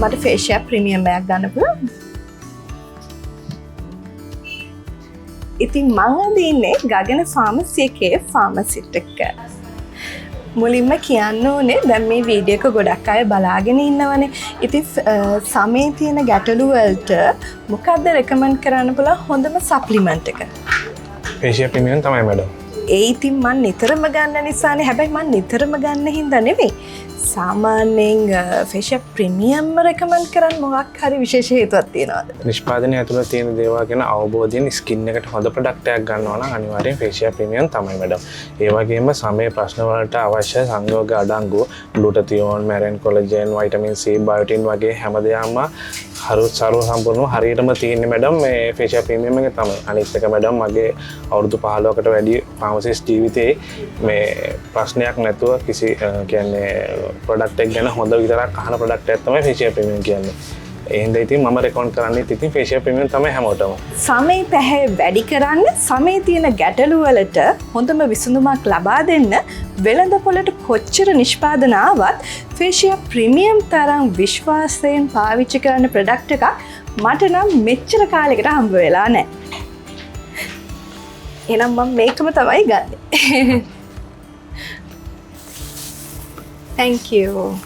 මට facial premium එකක් ගන්න පුළුවන්. ඉතින් මම දින්නේ ගගන ෆාමසි එකේ ෆාමසිස්ට් එක්ක. මුලින්ම කියන්න ඕනේ දැන් මේ වීඩියෝ එක ගොඩක් අය බලාගෙන ඉන්නවනේ. ඉතින් සමේ තියෙන ගැටලු වලට මොකක්ද රෙකමන්ඩ් කරන්න පුළුවන් හොඳම සප්ලිමන්ට් එක? ෆේෂියල් ප්‍රීමියම් තමයි මැඩම්. ඒ ඉතින් මම නිතරම ගන්න නිසානේ. හැබැයි මම නිතරම ගන්න හින්දා නෙවෙයි. සාමාන්‍යයෙන් ෆේෂියල් ප්‍රීමියම් රෙකමන්ඩ් කරන්න මොකක් හරි විශේෂ හේතුවක් තියෙනවද? නිෂ්පාදනය ඇතුළත තියෙන දේවල් ගැන අවබෝධයෙන් ස්කින් එකට හොඳ ප්‍රොඩක්ට් එකක් ගන්නවා නම් අනිවාර්යෙන් ෆේෂියල් ප්‍රීමියම් තමයි මැඩම්. ඒ වගේම සමේ ප්‍රශ්න වලට අවශ්‍ය සංයෝග අඩංගු ග්ලූටතියෝන්, මැරෙන් කොලජන්, වයිටමින් C, බයොටින් වගේ හැම දෙයක්ම සර්ව සම්පූර්ණව හරියටම තියෙන්නේ මැඩම් මේ ෆේෂියල් ප්‍රීමියම් එකේ තමයි. අනිත් එක මැඩම් මගේ අවුරුදු 15කට වැඩි ෆාමසිස්ට් ජීවිතේ මේ ප්‍රශ්නයක් නැතුව කිසි කියන්නේ ප්‍රොඩක්ට් එක ගැන හොඳ විතරක් අහන ප්‍රොඩක්ට් එකක් තමයි ෆේෂියල් ප්‍රීමියම් කියන්නේ. ඒ හින්දා ඉතින් මම රෙකමන්ඩ් කරන්නේ ඉතින් ෆේෂියල් ප්‍රීමියම් තමයි හැමෝටම. සමේ පැහැ වැඩි කරන්න සමේ තියෙන ගැටලු වලට හොඳම විසඳුමක් ලබා දෙන්න වෙළඳපොළට කොච්චර නිෂ්පාදන ආවත් ෆේෂියල් ප්‍රීමියම් තරම් විශ්වාසයෙන් පාවිච්චි කරන ප්‍රොඩක්ට් එකක් මට නම් මෙච්චර කාලයකට හම්බ වෙලා නැහැ. එහෙනම් මම මේකම තමයි ගන්නේ. Thank you.